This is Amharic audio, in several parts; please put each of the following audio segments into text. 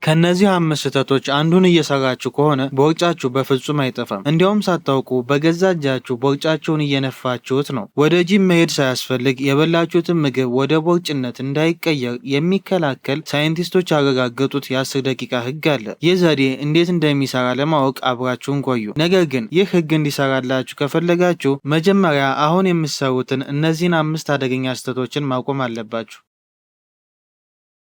ከነዚህ 5 ስህተቶች አንዱን እየሰራችሁ ከሆነ ቦርጫችሁ በፍጹም አይጠፋም። እንዲያውም ሳታውቁ በገዛ እጃችሁ ቦርጫችሁን እየነፋችሁት ነው። ወደ ጂም መሄድ ሳያስፈልግ የበላችሁትን ምግብ ወደ ቦርጭነት እንዳይቀየር የሚከላከል ሳይንቲስቶች ያረጋገጡት የ10 ደቂቃ ህግ አለ። ይህ ዘዴ እንዴት እንደሚሰራ ለማወቅ አብራችሁን ቆዩ። ነገር ግን ይህ ህግ እንዲሰራላችሁ ከፈለጋችሁ መጀመሪያ አሁን የምትሰሩትን እነዚህን 5 አደገኛ ስህተቶችን ማቆም አለባችሁ።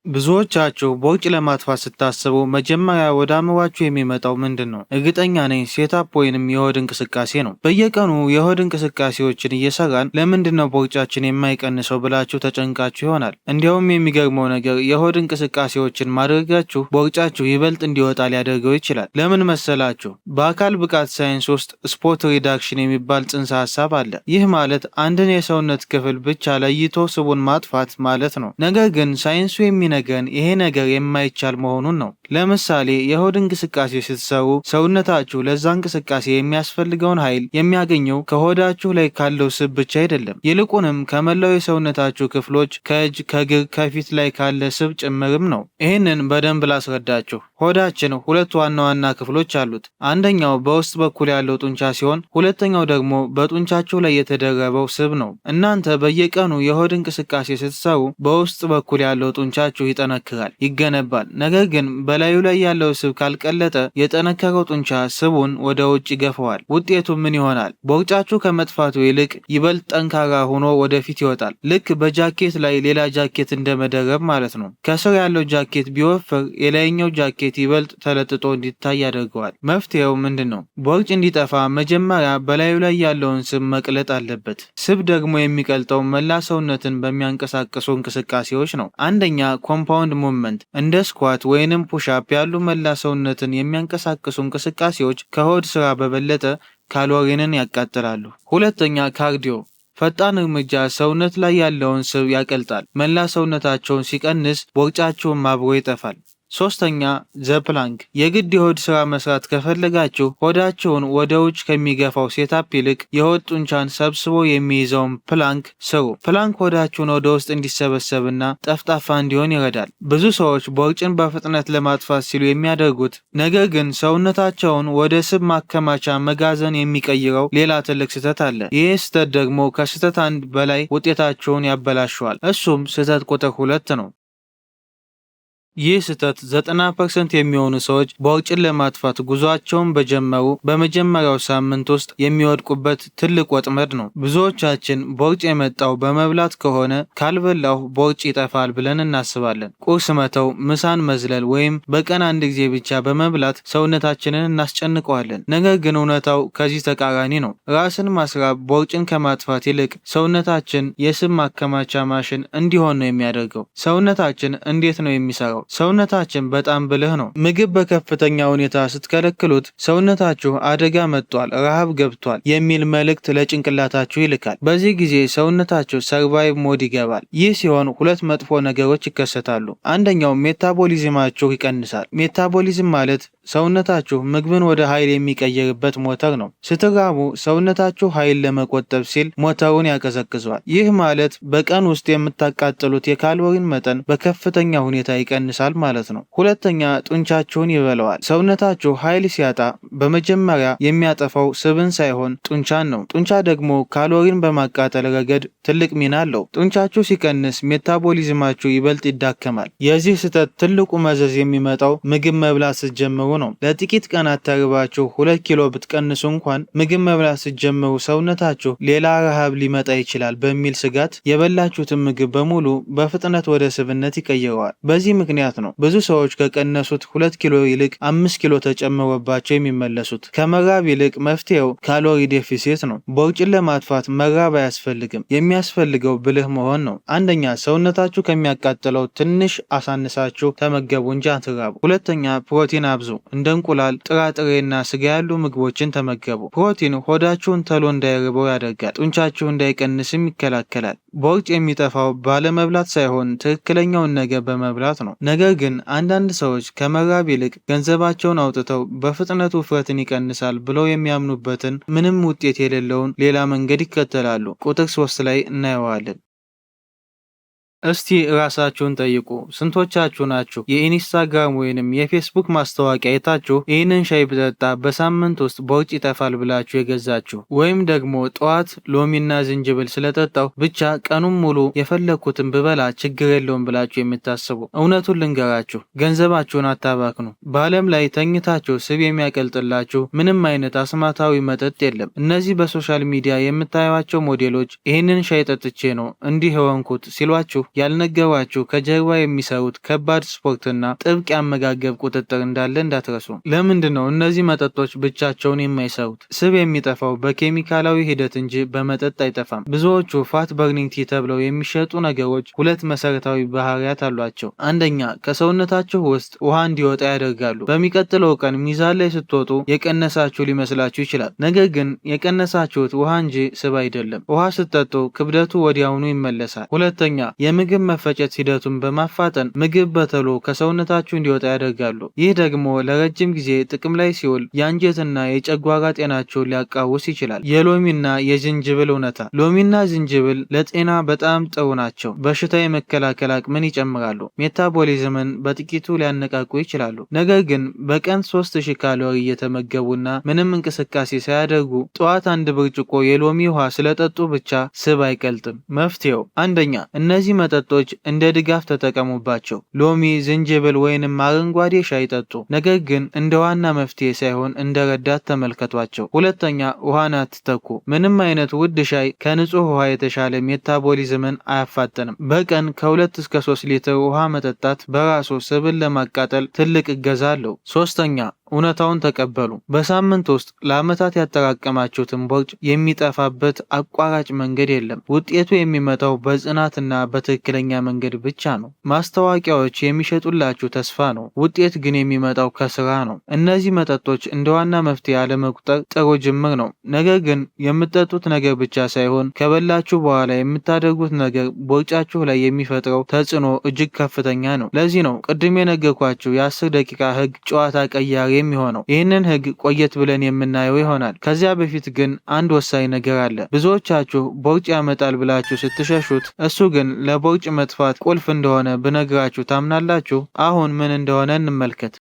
ብዙዎቻችሁ ቦርጭ ለማጥፋት ስታስቡ መጀመሪያ ወደ አእምሯችሁ የሚመጣው ምንድን ነው? እርግጠኛ ነኝ ሴታፕ ወይንም የሆድ እንቅስቃሴ ነው። በየቀኑ የሆድ እንቅስቃሴዎችን እየሰራን ለምንድን ነው ቦርጫችን የማይቀንሰው ብላችሁ ተጨንቃችሁ ይሆናል። እንዲያውም የሚገርመው ነገር የሆድ እንቅስቃሴዎችን ማድረጋችሁ ቦርጫችሁ ይበልጥ እንዲወጣ ሊያደርገው ይችላል። ለምን መሰላችሁ? በአካል ብቃት ሳይንስ ውስጥ ስፖርት ሪዳክሽን የሚባል ጽንሰ ሀሳብ አለ። ይህ ማለት አንድን የሰውነት ክፍል ብቻ ለይቶ ስቡን ማጥፋት ማለት ነው። ነገር ግን ሳይንሱ ነገን ይሄ ነገር የማይቻል መሆኑን ነው። ለምሳሌ የሆድ እንቅስቃሴ ስትሰሩ ሰውነታችሁ ለዛ እንቅስቃሴ የሚያስፈልገውን ኃይል የሚያገኘው ከሆዳችሁ ላይ ካለው ስብ ብቻ አይደለም። ይልቁንም ከመላው የሰውነታችሁ ክፍሎች ከእጅ፣ ከእግር፣ ከፊት ላይ ካለ ስብ ጭምርም ነው። ይህንን በደንብ ላስረዳችሁ። ሆዳችን 2 ዋና ዋና ክፍሎች አሉት። አንደኛው በውስጥ በኩል ያለው ጡንቻ ሲሆን፣ ሁለተኛው ደግሞ በጡንቻችሁ ላይ የተደረበው ስብ ነው። እናንተ በየቀኑ የሆድ እንቅስቃሴ ስትሰሩ በውስጥ በኩል ያለው ጡንቻችሁ ይጠነክራል፣ ይገነባል። ነገር ግን በላዩ ላይ ያለው ስብ ካልቀለጠ የጠነከረው ጡንቻ ስቡን ወደ ውጭ ይገፈዋል። ውጤቱ ምን ይሆናል? ቦርጫችሁ ከመጥፋቱ ይልቅ ይበልጥ ጠንካራ ሆኖ ወደፊት ይወጣል። ልክ በጃኬት ላይ ሌላ ጃኬት እንደመደረብ ማለት ነው። ከስር ያለው ጃኬት ቢወፍር የላይኛው ጃኬት ይበልጥ ተለጥጦ እንዲታይ ያደርገዋል። መፍትሄው ምንድን ነው? ቦርጭ እንዲጠፋ መጀመሪያ በላዩ ላይ ያለውን ስብ መቅለጥ አለበት። ስብ ደግሞ የሚቀልጠው መላ ሰውነትን በሚያንቀሳቅሱ እንቅስቃሴዎች ነው። አንደኛ ኮምፓውንድ ሙቭመንት እንደ ስኳት ወይንም ፑሽአፕ ያሉ መላ ሰውነትን የሚያንቀሳቅሱ እንቅስቃሴዎች ከሆድ ስራ በበለጠ ካሎሪንን ያቃጥላሉ። ሁለተኛ ካርዲዮ ፈጣን እርምጃ ሰውነት ላይ ያለውን ስብ ያቀልጣል። መላ ሰውነታቸውን ሲቀንስ ቦርጫቸውን አብሮ ይጠፋል። ሶስተኛ ዘፕላንክ የግድ የሆድ ስራ መስራት ከፈለጋችሁ ሆዳችሁን ወደ ውጭ ከሚገፋው ሴታፕ ይልቅ የሆድ ጡንቻን ሰብስቦ የሚይዘውን ፕላንክ ስሩ። ፕላንክ ሆዳችሁን ወደ ውስጥ እንዲሰበሰብና ጠፍጣፋ እንዲሆን ይረዳል። ብዙ ሰዎች ቦርጭን በፍጥነት ለማጥፋት ሲሉ የሚያደርጉት ነገር ግን ሰውነታቸውን ወደ ስብ ማከማቻ መጋዘን የሚቀይረው ሌላ ትልቅ ስህተት አለ። ይህ ስህተት ደግሞ ከስህተት 1 በላይ ውጤታቸውን ያበላሸዋል። እሱም ስህተት ቁጥር 2 ነው። ይህ ስህተት 90% የሚሆኑ ሰዎች ቦርጭን ለማጥፋት ጉዟቸውን በጀመሩ በመጀመሪያው ሳምንት ውስጥ የሚወድቁበት ትልቅ ወጥመድ ነው። ብዙዎቻችን ቦርጭ የመጣው በመብላት ከሆነ ካልበላሁ ቦርጭ ይጠፋል ብለን እናስባለን። ቁርስ መተው፣ ምሳን መዝለል ወይም በቀን 1 ጊዜ ብቻ በመብላት ሰውነታችንን እናስጨንቀዋለን። ነገር ግን እውነታው ከዚህ ተቃራኒ ነው። ራስን ማስራብ ቦርጭን ከማጥፋት ይልቅ ሰውነታችን የስብ ማከማቻ ማሽን እንዲሆን ነው የሚያደርገው። ሰውነታችን እንዴት ነው የሚሰራው? ሰውነታችን በጣም ብልህ ነው። ምግብ በከፍተኛ ሁኔታ ስትከለክሉት ሰውነታችሁ አደጋ መጥቷል፣ ረሃብ ገብቷል የሚል መልእክት ለጭንቅላታችሁ ይልካል። በዚህ ጊዜ ሰውነታችሁ ሰርቫይቭ ሞድ ይገባል። ይህ ሲሆን 2 መጥፎ ነገሮች ይከሰታሉ። አንደኛው ሜታቦሊዝማችሁ ይቀንሳል። ሜታቦሊዝም ማለት ሰውነታችሁ ምግብን ወደ ኃይል የሚቀይርበት ሞተር ነው። ስትራቡ ሰውነታችሁ ኃይል ለመቆጠብ ሲል ሞተሩን ያቀዘቅዘዋል። ይህ ማለት በቀን ውስጥ የምታቃጥሉት የካሎሪን መጠን በከፍተኛ ሁኔታ ይቀንሳል ማለት ነው። ሁለተኛ ጡንቻችሁን ይበለዋል። ሰውነታችሁ ኃይል ሲያጣ በመጀመሪያ የሚያጠፋው ስብን ሳይሆን ጡንቻን ነው። ጡንቻ ደግሞ ካሎሪን በማቃጠል ረገድ ትልቅ ሚና አለው። ጡንቻችሁ ሲቀንስ ሜታቦሊዝማችሁ ይበልጥ ይዳከማል። የዚህ ስህተት ትልቁ መዘዝ የሚመጣው ምግብ መብላት ስትጀምሩ ነው። ለጥቂት ቀናት ተርባችሁ 2 ኪሎ ብትቀንሱ እንኳን ምግብ መብላት ስትጀምሩ ሰውነታችሁ ሌላ ረሃብ ሊመጣ ይችላል በሚል ስጋት የበላችሁትን ምግብ በሙሉ በፍጥነት ወደ ስብነት ይቀይረዋል። በዚህ ምክንያት ነው ብዙ ሰዎች ከቀነሱት 2 ኪሎ ይልቅ 5 ኪሎ ተጨምሮባቸው የሚመለሱት። ከመራብ ይልቅ መፍትሄው ካሎሪ ዴፊሲት ነው። ቦርጭን ለማጥፋት መራብ አያስፈልግም። የሚያስፈልገው ብልህ መሆን ነው። አንደኛ ሰውነታችሁ ከሚያቃጥለው ትንሽ አሳንሳችሁ ተመገቡ እንጂ አትራቡ። ሁለተኛ ፕሮቲን አብዙ። እንደ እንቁላል፣ ጥራጥሬና ስጋ ያሉ ምግቦችን ተመገቡ። ፕሮቲን ሆዳችሁን ተሎ እንዳይርበው ያደርጋል። ጡንቻችሁ እንዳይቀንስም ይከላከላል። ቦርጭ የሚጠፋው ባለመብላት ሳይሆን ትክክለኛውን ነገር በመብላት ነው። ነገር ግን አንዳንድ ሰዎች ከመራብ ይልቅ ገንዘባቸውን አውጥተው በፍጥነት ውፍረትን ይቀንሳል ብለው የሚያምኑበትን ምንም ውጤት የሌለውን ሌላ መንገድ ይከተላሉ። ቁጥር 3 ላይ እናየዋለን። እስቲ ራሳችሁን ጠይቁ። ስንቶቻችሁ ናችሁ የኢንስታግራም ወይንም የፌስቡክ ማስታወቂያ አይታችሁ ይህንን ሻይ ብጠጣ በሳምንት ውስጥ ቦርጭ ይጠፋል ብላችሁ የገዛችሁ? ወይም ደግሞ ጠዋት ሎሚና ዝንጅብል ስለጠጣው ብቻ ቀኑን ሙሉ የፈለግኩትን ብበላ ችግር የለውም ብላችሁ የምታስቡ? እውነቱን ልንገራችሁ፣ ገንዘባችሁን አታባክኑ። በዓለም ላይ ተኝታችሁ ስብ የሚያቀልጥላችሁ ምንም አይነት አስማታዊ መጠጥ የለም። እነዚህ በሶሻል ሚዲያ የምታዩቸው ሞዴሎች ይህንን ሻይ ጠጥቼ ነው እንዲህ የሆንኩት ሲሏችሁ ያልነገሯችሁ ከጀርባ የሚሰሩት ከባድ ስፖርትና ጥብቅ የአመጋገብ ቁጥጥር እንዳለ እንዳትረሱ። ለምንድን ነው እነዚህ መጠጦች ብቻቸውን የማይሰሩት? ስብ የሚጠፋው በኬሚካላዊ ሂደት እንጂ በመጠጥ አይጠፋም። ብዙዎቹ ፋት በርኒንግ ቲ ተብለው የሚሸጡ ነገሮች ሁለት መሰረታዊ ባህሪያት አሏቸው። አንደኛ፣ ከሰውነታችሁ ውስጥ ውሃ እንዲወጣ ያደርጋሉ። በሚቀጥለው ቀን ሚዛን ላይ ስትወጡ የቀነሳችሁ ሊመስላችሁ ይችላል። ነገር ግን የቀነሳችሁት ውሃ እንጂ ስብ አይደለም። ውሃ ስትጠጡ ክብደቱ ወዲያውኑ ይመለሳል። ሁለተኛ፣ የምግብ መፈጨት ሂደቱን በማፋጠን ምግብ በቶሎ ከሰውነታችሁ እንዲወጣ ያደርጋሉ። ይህ ደግሞ ለረጅም ጊዜ ጥቅም ላይ ሲውል የአንጀትና የጨጓራ ጤናቸውን ሊያቃውስ ይችላል። የሎሚና የዝንጅብል እውነታ። ሎሚና ዝንጅብል ለጤና በጣም ጥሩ ናቸው። በሽታ የመከላከል አቅምን ይጨምራሉ። ሜታቦሊዝምን በጥቂቱ ሊያነቃቁ ይችላሉ። ነገር ግን በቀን 3000 ካሎሪ እየተመገቡና ምንም እንቅስቃሴ ሳያደርጉ ጠዋት አንድ ብርጭቆ የሎሚ ውሃ ስለጠጡ ብቻ ስብ አይቀልጥም። መፍትሄው፣ አንደኛ፣ እነዚህ መጠጦች እንደ ድጋፍ ተጠቀሙባቸው። ሎሚ፣ ዝንጅብል ወይንም አረንጓዴ ሻይ ጠጡ። ነገር ግን እንደ ዋና መፍትሄ ሳይሆን እንደ ረዳት ተመልከቷቸው። ሁለተኛ፣ ውሃን አትተኩ። ምንም አይነት ውድ ሻይ ከንጹህ ውሃ የተሻለ ሜታቦሊዝምን አያፋጥንም። በቀን ከ2 እስከ 3 ሊትር ውሃ መጠጣት በራሱ ስብን ለማቃጠል ትልቅ እገዛ አለው። ሶስተኛ፣ እውነታውን ተቀበሉ። በሳምንት ውስጥ ለዓመታት ያጠራቀማችሁትን ቦርጭ የሚጠፋበት አቋራጭ መንገድ የለም። ውጤቱ የሚመጣው በጽናትና በትክክለኛ መንገድ ብቻ ነው። ማስታወቂያዎች የሚሸጡላችሁ ተስፋ ነው፣ ውጤት ግን የሚመጣው ከስራ ነው። እነዚህ መጠጦች እንደ ዋና መፍትሄ አለመቁጠር ጥሩ ጅምር ነው። ነገር ግን የምትጠጡት ነገር ብቻ ሳይሆን ከበላችሁ በኋላ የምታደርጉት ነገር ቦርጫችሁ ላይ የሚፈጥረው ተጽዕኖ እጅግ ከፍተኛ ነው። ለዚህ ነው ቅድም የነገርኳችሁ የ10 ደቂቃ ህግ ጨዋታ ቀያሪ የሚሆነው። ይህንን ህግ ቆየት ብለን የምናየው ይሆናል። ከዚያ በፊት ግን አንድ ወሳኝ ነገር አለ። ብዙዎቻችሁ ቦርጭ ያመጣል ብላችሁ ስትሸሹት፣ እሱ ግን ለቦርጭ መጥፋት ቁልፍ እንደሆነ ብነግራችሁ ታምናላችሁ? አሁን ምን እንደሆነ እንመልከት።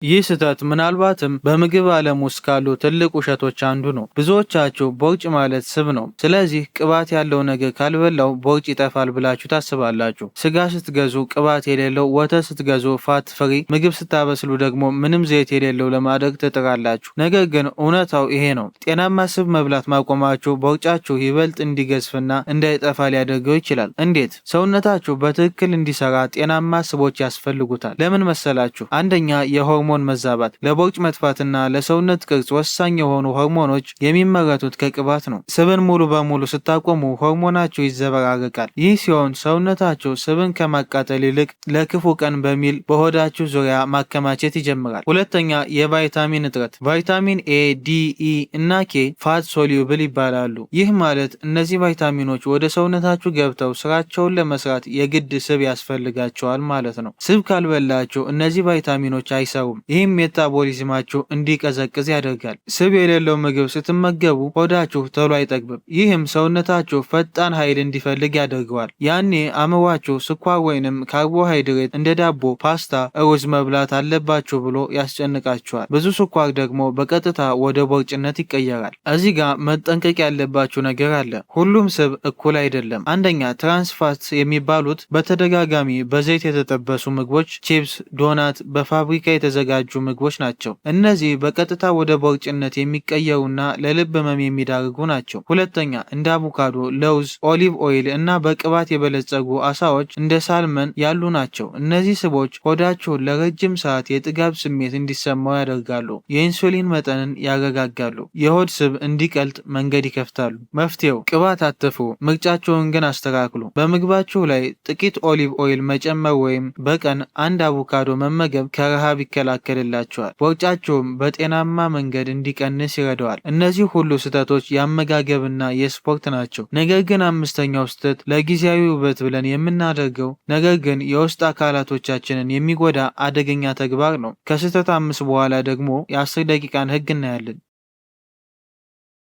ይህ ስህተት ምናልባትም በምግብ ዓለም ውስጥ ካሉ ትልቅ ውሸቶች አንዱ ነው። ብዙዎቻችሁ ቦርጭ ማለት ስብ ነው፣ ስለዚህ ቅባት ያለው ነገር ካልበላው ቦርጭ ይጠፋል ብላችሁ ታስባላችሁ። ስጋ ስትገዙ ቅባት የሌለው፣ ወተት ስትገዙ ፋት ፍሪ፣ ምግብ ስታበስሉ ደግሞ ምንም ዘይት የሌለው ለማድረግ ትጥራላችሁ። ነገር ግን እውነታው ይሄ ነው። ጤናማ ስብ መብላት ማቆማችሁ ቦርጫችሁ ይበልጥ እንዲገዝፍና እንዳይጠፋ ሊያደርገው ይችላል። እንዴት? ሰውነታችሁ በትክክል እንዲሰራ ጤናማ ስቦች ያስፈልጉታል። ለምን መሰላችሁ? አንደኛ፣ የሆርሞን መዛባት። ለቦርጭ መጥፋትና ለሰውነት ቅርጽ ወሳኝ የሆኑ ሆርሞኖች የሚመረቱት ከቅባት ነው። ስብን ሙሉ በሙሉ ስታቆሙ ሆርሞናቸው ይዘበራረቃል። ይህ ሲሆን ሰውነታቸው ስብን ከማቃጠል ይልቅ ለክፉ ቀን በሚል በሆዳችሁ ዙሪያ ማከማቸት ይጀምራል። ሁለተኛ፣ የቫይታሚን እጥረት። ቫይታሚን ኤ፣ ዲ፣ ኢ እና ኬ ፋት ሶሉብል ይባላሉ። ይህ ማለት እነዚህ ቫይታሚኖች ወደ ሰውነታችሁ ገብተው ስራቸውን ለመስራት የግድ ስብ ያስፈልጋቸዋል ማለት ነው። ስብ ካልበላችሁ እነዚህ ቫይታሚኖች አይሰሩም። ይህም ሜታቦሊዝማችሁ እንዲቀዘቅዝ ያደርጋል። ስብ የሌለው ምግብ ስትመገቡ ሆዳችሁ ቶሎ አይጠግብም። ይህም ሰውነታችሁ ፈጣን ኃይል እንዲፈልግ ያደርገዋል። ያኔ አእምሯችሁ ስኳር ወይንም ካርቦሃይድሬት እንደ ዳቦ፣ ፓስታ፣ ሩዝ መብላት አለባችሁ ብሎ ያስጨንቃችኋል። ብዙ ስኳር ደግሞ በቀጥታ ወደ ቦርጭነት ይቀየራል። እዚህ ጋር መጠንቀቅ ያለባችሁ ነገር አለ። ሁሉም ስብ እኩል አይደለም። አንደኛ፣ ትራንስፋት የሚባሉት በተደጋጋሚ በዘይት የተጠበሱ ምግቦች፣ ቺፕስ፣ ዶናት፣ በፋብሪካ የተዘጋጁ ምግቦች ናቸው። እነዚህ በቀጥታ ወደ ቦርጭነት የሚቀየሩና ለልብ ህመም የሚዳርጉ ናቸው። ሁለተኛ፣ እንደ አቮካዶ፣ ለውዝ፣ ኦሊቭ ኦይል እና በቅባት የበለጸጉ አሳዎች እንደ ሳልመን ያሉ ናቸው። እነዚህ ስቦች ሆዳችሁን ለረጅም ሰዓት የጥጋብ ስሜት እንዲሰማው ያደርጋሉ። የኢንሱሊን መጠንን ያረጋጋሉ። የሆድ ስብ እንዲቀልጥ መንገድ ይከፍታሉ። መፍትሄው፣ ቅባት አትፍሩ፣ ምርጫችሁን ግን አስተካክሉ። በምግባችሁ ላይ ጥቂት ኦሊቭ ኦይል መጨመር ወይም በቀን አንድ አቮካዶ መመገብ ከረሃብ ይከላከልላቸዋል። ቦርጫቸውም በጤናማ መንገድ እንዲቀንስ ይረዳዋል። እነዚህ ሁሉ ስህተቶች የአመጋገብና የስፖርት ናቸው። ነገር ግን አምስተኛው ስህተት ለጊዜያዊ ውበት ብለን የምናደርገው ነገር ግን የውስጥ አካላቶቻችንን የሚጎዳ አደገኛ ተግባር ነው። ከስህተት 5 በኋላ ደግሞ የ10 ደቂቃን ህግ እናያለን።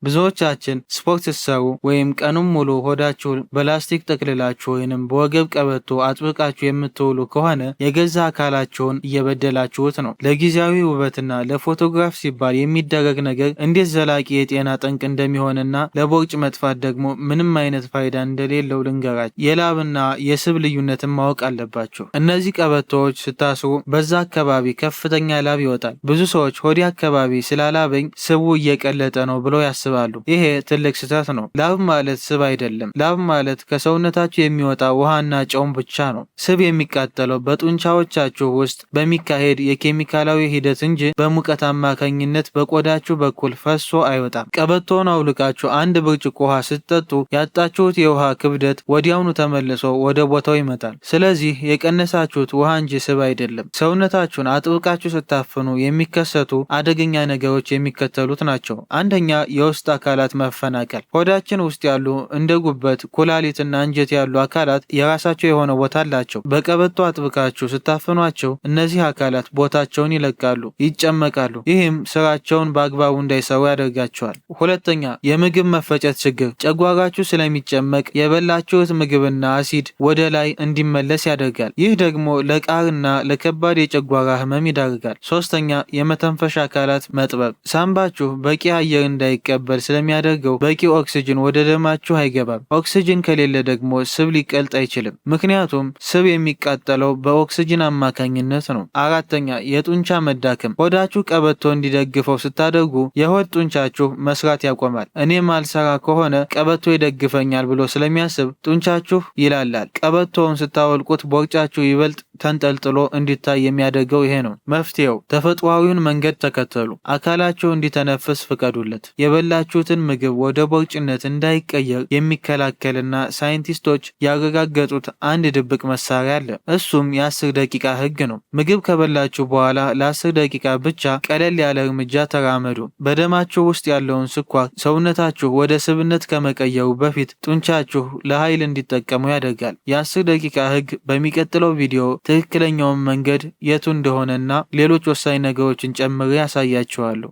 ብዙዎቻችን ስፖርት ስትሰሩ ወይም ቀኑን ሙሉ ሆዳችሁን በላስቲክ ጠቅልላችሁ ወይንም በወገብ ቀበቶ አጥብቃችሁ የምትውሉ ከሆነ የገዛ አካላችሁን እየበደላችሁት ነው። ለጊዜያዊ ውበትና ለፎቶግራፍ ሲባል የሚደረግ ነገር እንዴት ዘላቂ የጤና ጠንቅ እንደሚሆንና ለቦርጭ መጥፋት ደግሞ ምንም አይነት ፋይዳ እንደሌለው ልንገራችሁ። የላብና የስብ ልዩነትን ማወቅ አለባችሁ። እነዚህ ቀበቶዎች ስታስሩ በዛ አካባቢ ከፍተኛ ላብ ይወጣል። ብዙ ሰዎች ሆዴ አካባቢ ስላላበኝ ስቡ እየቀለጠ ነው ብለው ያስባሉ። ይሄ ትልቅ ስህተት ነው። ላብ ማለት ስብ አይደለም። ላብ ማለት ከሰውነታችሁ የሚወጣ ውሃና ጨውም ብቻ ነው። ስብ የሚቃጠለው በጡንቻዎቻችሁ ውስጥ በሚካሄድ የኬሚካላዊ ሂደት እንጂ በሙቀት አማካኝነት በቆዳችሁ በኩል ፈሶ አይወጣም። ቀበቶውን አውልቃችሁ አንድ ብርጭቆ ውሃ ስትጠጡ ያጣችሁት የውሃ ክብደት ወዲያውኑ ተመልሶ ወደ ቦታው ይመጣል። ስለዚህ የቀነሳችሁት ውሃ እንጂ ስብ አይደለም። ሰውነታችሁን አጥብቃችሁ ስታፍኑ የሚከሰቱ አደገኛ ነገሮች የሚከተሉት ናቸው። አንደኛ፣ የውስጥ አካላት መፈናቀል። ሆዳችን ውስጥ ያሉ እንደ ጉበት፣ ኩላሊትና አንጀት ያሉ አካላት የራሳቸው የሆነ ቦታ አላቸው። በቀበቶ አጥብቃችሁ ስታፍኗቸው እነዚህ አካላት ቦታቸውን ይለቃሉ፣ ይጨመቃሉ። ይህም ስራቸውን በአግባቡ እንዳይሰሩ ያደርጋቸዋል። ሁለተኛ፣ የምግብ መፈጨት ችግር። ጨጓራችሁ ስለሚጨመቅ የበላችሁት ምግብና አሲድ ወደ ላይ እንዲመለስ ያደርጋል። ይህ ደግሞ ለቃርና ለከባድ የጨጓራ ህመም ይዳርጋል። ሶስተኛ፣ የመተንፈሻ አካላት መጥበብ። ሳምባችሁ በቂ አየር እንዳይቀበል ስለሚያደርገው በቂ ኦክስጅን ወደ ደማችሁ አይገባም። ኦክስጅን ከሌለ ደግሞ ስብ ሊቀልጥ አይችልም። ምክንያቱም ስብ የሚቃጠለው በኦክስጅን አማካኝነት ነው። አራተኛ፣ የጡንቻ መዳከም። ሆዳችሁ ቀበቶ እንዲደግፈው ስታደርጉ የሆድ ጡንቻችሁ መስራት ያቆማል። እኔ ማልሰራ ከሆነ ቀበቶ ይደግፈኛል ብሎ ስለሚያስብ ጡንቻችሁ ይላላል። ቀበቶውን ስታወልቁት ቦርጫችሁ ይበልጥ ተንጠልጥሎ እንዲታይ የሚያደርገው ይሄ ነው። መፍትሄው ተፈጥሯዊውን መንገድ ተከተሉ። አካላችሁ እንዲተነፍስ ፍቀዱለት። የበላችሁትን ምግብ ወደ ቦርጭነት እንዳይቀየር የሚከላከልና ሳይንቲስቶች ያረጋገጡት አንድ ድብቅ መሳሪያ አለ። እሱም የ10 ደቂቃ ህግ ነው። ምግብ ከበላችሁ በኋላ ለ10 ደቂቃ ብቻ ቀለል ያለ እርምጃ ተራመዱ። በደማችሁ ውስጥ ያለውን ስኳር ሰውነታችሁ ወደ ስብነት ከመቀየሩ በፊት ጡንቻችሁ ለኃይል እንዲጠቀሙ ያደርጋል። የ10 ደቂቃ ህግ በሚቀጥለው ቪዲዮ ትክክለኛውን መንገድ የቱ እንደሆነና ሌሎች ወሳኝ ነገሮችን ጨምሬ ያሳያችኋለሁ።